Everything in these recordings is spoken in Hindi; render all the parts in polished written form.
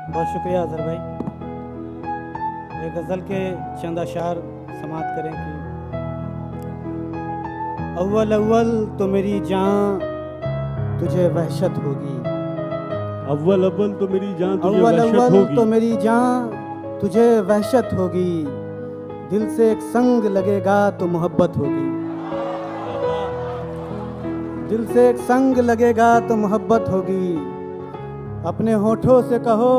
बहुत शुक्रिया अजहर भाई। एक गज़ल के चंद अशार समात करें कि अव्वल अव्वल तो मेरी जान तुझे वहशत होगी, अव्वल अव्वल तो मेरी जान तुझे अव्वल वहशत अव्वल होगी। तो मेरी जान तुझे वहशत होगी, दिल से एक संग लगेगा तो मोहब्बत होगी, दिल से एक संग लगेगा तो मोहब्बत होगी। अपने होठों से कहो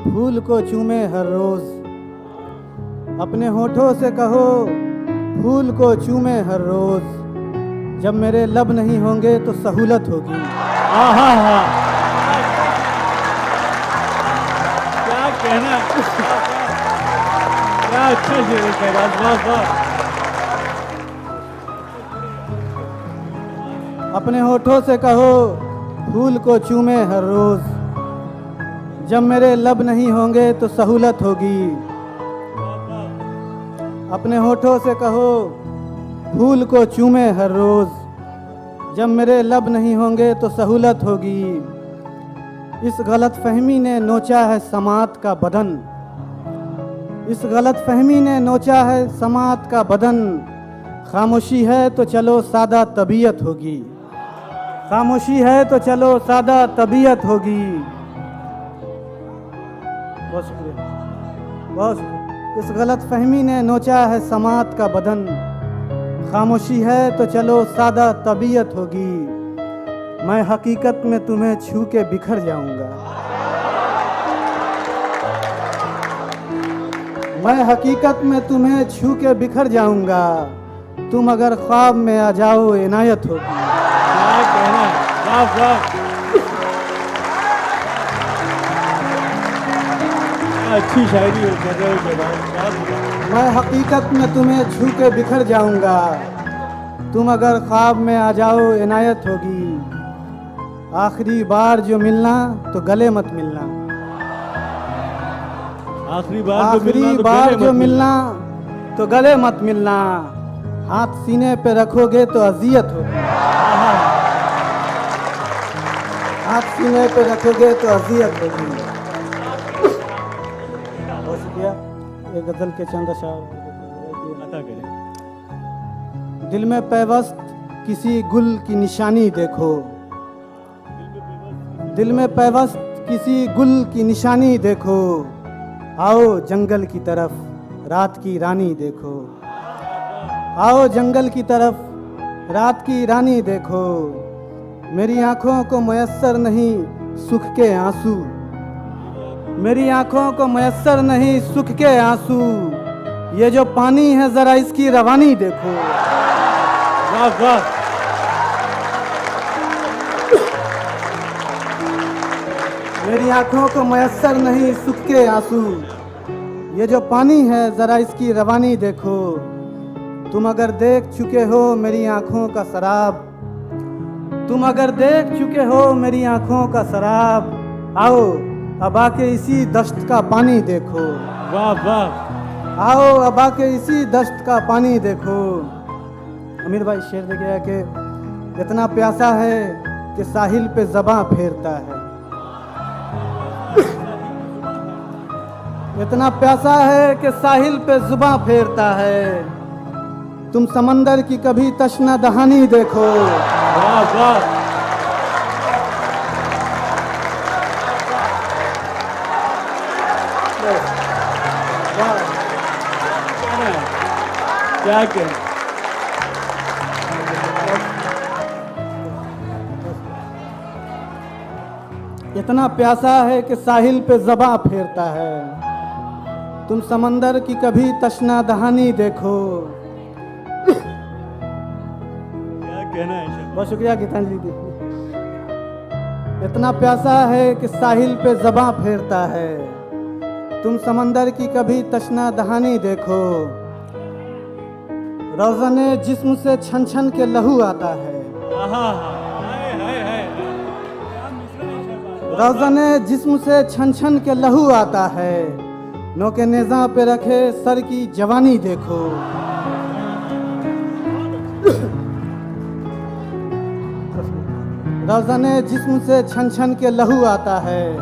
फूल को चूमे हर रोज, अपने होठों से कहो फूल को चूमे हर रोज, जब मेरे लब नहीं होंगे तो सहूलत होगी। आहा हा, क्या कहना, क्या अच्छा शेर है शहबाज, वाह वाह। अपने होठों से कहो फूल को चूमे हर रोज, जब मेरे लब नहीं होंगे तो सहूलत होगी। अपने होठों से कहो फूल को चूमे हर रोज, जब मेरे लब नहीं होंगे तो सहूलत होगी। इस गलत फहमी ने नोचा है समात का बदन, इस गलत फहमी ने नोचा है समात का बदन। खामोशी है तो चलो सादा तबीयत होगी, खामोशी है तो चलो सादा तबीयत होगी। बहुत शुक्रिया, बहुत शुक्रिया। इस गलत फहमी ने नोचा है समात का बदन, खामोशी है तो चलो सादा तबीयत होगी। मैं हकीकत में तुम्हें छू के बिखर जाऊंगा, मैं हकीकत में तुम्हें छू के बिखर जाऊंगा, तुम अगर ख्वाब में आ जाओ इनायत होगी। क्या कहना, वाह वाह, क्या अच्छी शायरी हो कर रहे हो शहबाज। मैं हकीकत में तुम्हें छू के बिखर जाऊंगा, तुम अगर ख्वाब में आ जाओ इनायत होगी। आखिरी बार जो मिलना तो गले मत मिलना, आखिरी बार जो मिलना तो गले मत मिलना, हाथ सीने पे रखोगे तो अजियत होगी, हाथ सीने पे रखोगे तो अजियत होगी। बहुत शुक्रिया। एक गजल के चंद अशार अता करें। दिल में पैवस्त किसी गुल की निशानी देखो, दिल में पैवस्त किसी गुल की निशानी देखो, आओ जंगल की तरफ रात की रानी देखो, आओ जंगल की तरफ रात की रानी देखो। मेरी आंखों को मयस्सर नहीं सुख के आंसू, मेरी आंखों को मयस्सर नहीं सुख के आंसू, ये जो पानी है जरा इसकी रवानी देखो। वाह वाह, मेरी आंखों को मयस्सर नहीं सुख के आंसू, ये जो पानी है जरा इसकी रवानी देखो। तुम अगर देख चुके हो मेरी आंखों का शराब, तुम अगर देख चुके हो मेरी आंखों का शराब, आओ अब आके इसी दश्त का पानी देखो। वाह वाह, आओ अब आके इसी दश्त का पानी देखो। अमीर भाई शेर दे गया कि इतना प्यासा है कि साहिल पे ज़बां फेरता है, इतना प्यासा है कि साहिल पे जुबां फेरता है। तुम समंदर की कभी तशना दहानी देखो। वाह वाह, क्या कहना, इतना प्यासा है कि साहिल पे ज़बां फेरता है। तुम समंदर की कभी तशना दहानी देखो। क्या कहना है शहबाज। बहुत शुक्रिया गीतांजलि दी। इतना प्यासा है कि साहिल पे ज़बां फेरता है, तुम समंदर की कभी तशना दहानी देखो। रोज़ने जिस्म से छन छन के लहू आता है, आहा हा, हाय हाय हाय, क्या मिसरा है शहबाज। रोज़ने जिस्म से छन छन के लहू आता है, नोके नेज़ा पे रखे सर की जवानी देखो। रोज़ने जिस्म से छन छन के लहू आता है,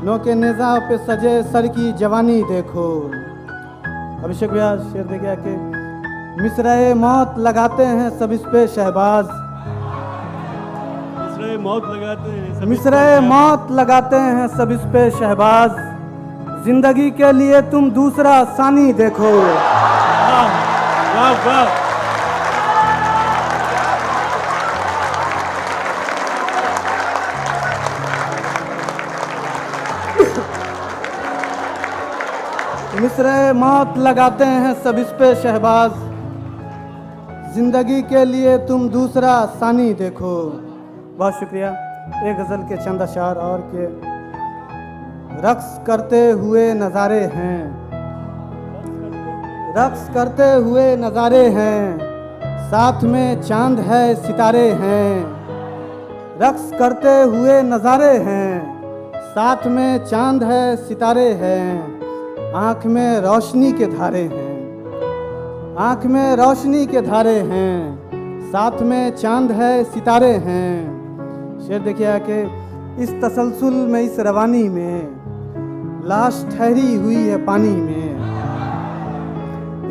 नो के नेजा पे सजे सर की जवानी देखो। अभिषेक भैया शेर दे गया कि मिसराए मौत लगाते हैं सब इस पे शहबाज, मिसराए मौत लगाते हैं सब मिसराए मौत लगाते हैं सब इस पे शहबाज, जिंदगी के लिए तुम दूसरा सानी देखो। वाह वाह वाह। मिसराए मौत लगाते हैं सब इस पे शहबाज, जिंदगी के लिए तुम दूसरा सानी देखो। बहुत शुक्रिया। एक गज़ल के चंद अशार और के रक्स करते हुए नज़ारे हैं, रक्स करते हुए नज़ारे हैं, साथ में चांद है सितारे हैं। रक्स करते हुए नज़ारे हैं, साथ में चांद है सितारे हैं, आँख में रोशनी के धारे हैं, आँख में रोशनी के धारे हैं, साथ में चांद है सितारे हैं। शेर देखिए कि इस तसलसल में इस रवानी में लाश ठहरी हुई है पानी में,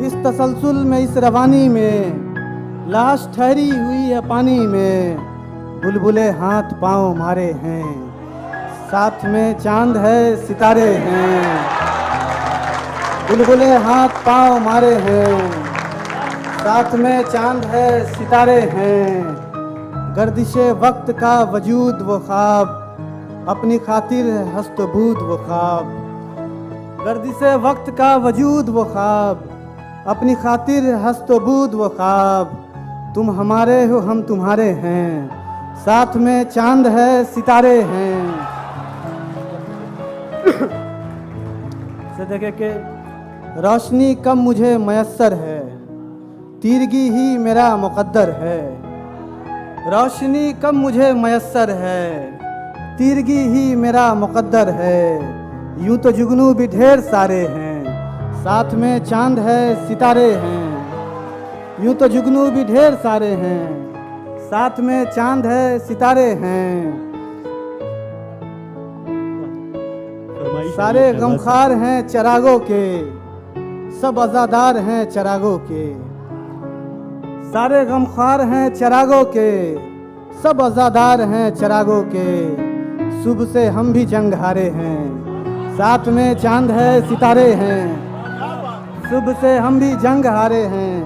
इस तसलसल में इस रवानी में लाश ठहरी हुई है पानी में, बुलबुले हाथ पाँव मारे हैं, साथ में चांद है सितारे हैं। बुलबुले हाथ पाँव मारे हैं, साथ में चांद है सितारे हैं। गर्दिशे वक्त का वजूद वो ख्वाब, अपनी खातिर है हस्तबूद वो ख्वाब। गर्दिशे वक्त का वजूद वो ख्वाब, अपनी खातिर है हस्तबूद वो ख्वाब। तुम हमारे हो हम तुम्हारे हैं, साथ में चांद है सितारे हैं। से देखे कि रोशनी कम मुझे मयस्सर है, तीरगी ही मेरा मुक़द्दर है। रोशनी कम मुझे मयस्सर है, तीरगी ही मेरा मुक़द्दर है। यूं तो जुगनू भी ढेर सारे हैं, साथ में चांद है सितारे हैं। यूं तो जुगनू भी ढेर सारे हैं, साथ में चांद है सितारे हैं। सारे गमखार हैं चरागों के, सब अज़ादार हैं चरागों के। सारे गमखार हैं चरागों के, सब अज़ादार हैं चरागों के। सुबह से हम भी जंग हारे हैं, साथ में चांद है सितारे हैं। सुबह से हम भी जंग हारे हैं,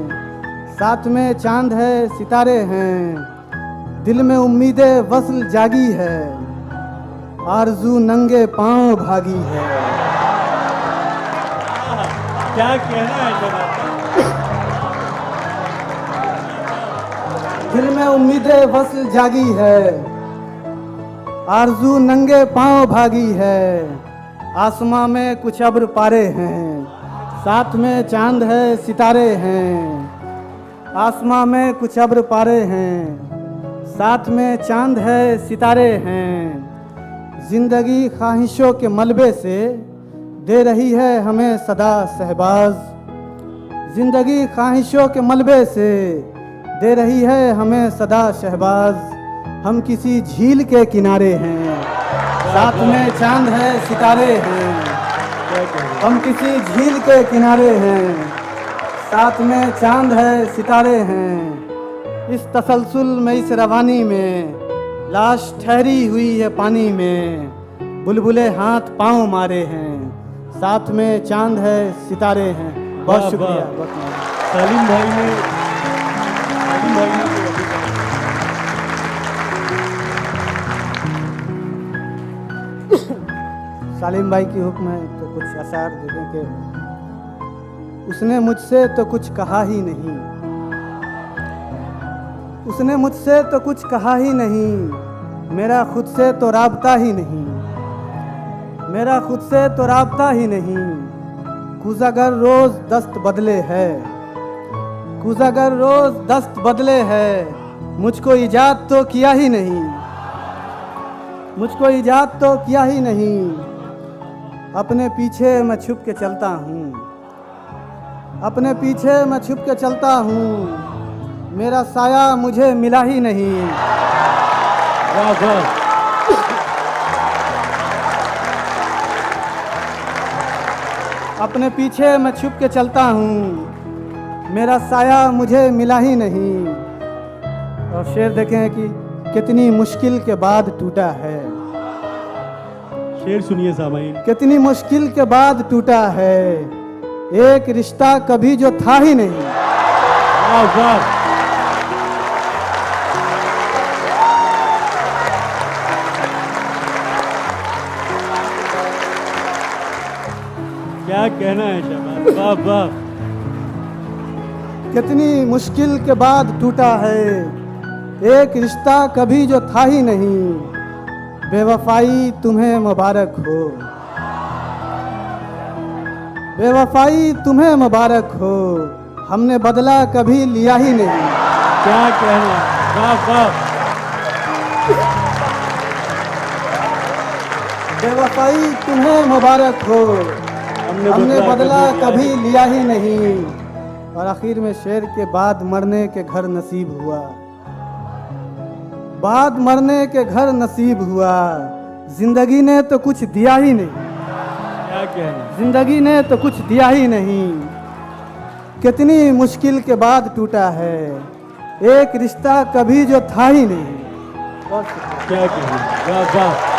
साथ में चांद है सितारे हैं। दिल में उम्मीदें वस्ल जागी है, आरज़ू नंगे पाँव भागी है। क्या कहना है जनाब। दिल में उम्मीदें वस्ल जागी है, आरज़ू नंगे पाँव भागी है। आसमां में कुछ अब्र पारे हैं, साथ में चांद है सितारे हैं। आसमां में कुछ अब्र पारे हैं, साथ में चांद है सितारे हैं। जिंदगी ख्वाहिशों के मलबे से दे रही है हमें सदा सहबाज। जिंदगी ख्वाहिशों के मलबे से दे रही है हमें सदा शहबाज। हम किसी झील के किनारे हैं, साथ में चांद है सितारे हैं। हम किसी झील के किनारे हैं, साथ में चांद है सितारे हैं। इस तसलसल में इस रवानी में लाश ठहरी हुई है पानी में, बुलबुले हाथ पाँव मारे हैं, साथ में चांद है सितारे हैं। बहुत वाह, शुक्रिया। वाह। बहुत शुक्रिया। सालिम भाई ने तो अभी सालिम भाई की हुक्म है तो कुछ अशार दे दें कि उसने मुझसे तो कुछ कहा ही नहीं, उसने मुझसे तो कुछ कहा ही नहीं, मेरा खुद से तो राबता ही नहीं, मेरा खुद से तो राबता ही नहीं। कुजागर रोज दस्त बदले है, कुजागर रोज दस्त बदले है, मुझको इजाद तो किया ही नहीं, मुझको इजाद तो किया ही नहीं। अपने पीछे मैं छुप के चलता हूँ, अपने पीछे मैं छुप के चलता हूँ, मेरा साया मुझे मिला ही नहीं। वाह वाह। अपने पीछे मैं छुप के चलता हूँ, मेरा साया मुझे मिला ही नहीं। और शेर देखें कि कितनी मुश्किल के बाद टूटा है, शेर सुनिए सामाइन। कितनी मुश्किल के बाद टूटा है, एक रिश्ता कभी जो था ही नहीं। वाह वाह, क्या कहना है शहबाज, वाह वाह। कितनी मुश्किल के बाद टूटा है, एक रिश्ता कभी जो था ही नहीं। बेवफाई तुम्हें मुबारक हो, बेवफाई तुम्हें मुबारक हो, हमने बदला कभी लिया ही नहीं। क्या कहना है, वाह वाह। बेवफाई तुम्हें मुबारक हो, हमने बदला कभी लिया ही नहीं। और आखिर में शेर के बाद मरने के घर नसीब हुआ, बाद मरने के घर नसीब हुआ, जिंदगी ने तो कुछ दिया ही नहीं। क्या कहना, जिंदगी ने तो कुछ दिया ही नहीं। कितनी मुश्किल के बाद टूटा है, एक रिश्ता कभी जो था ही नहीं। क्या कहना, वाह वाह।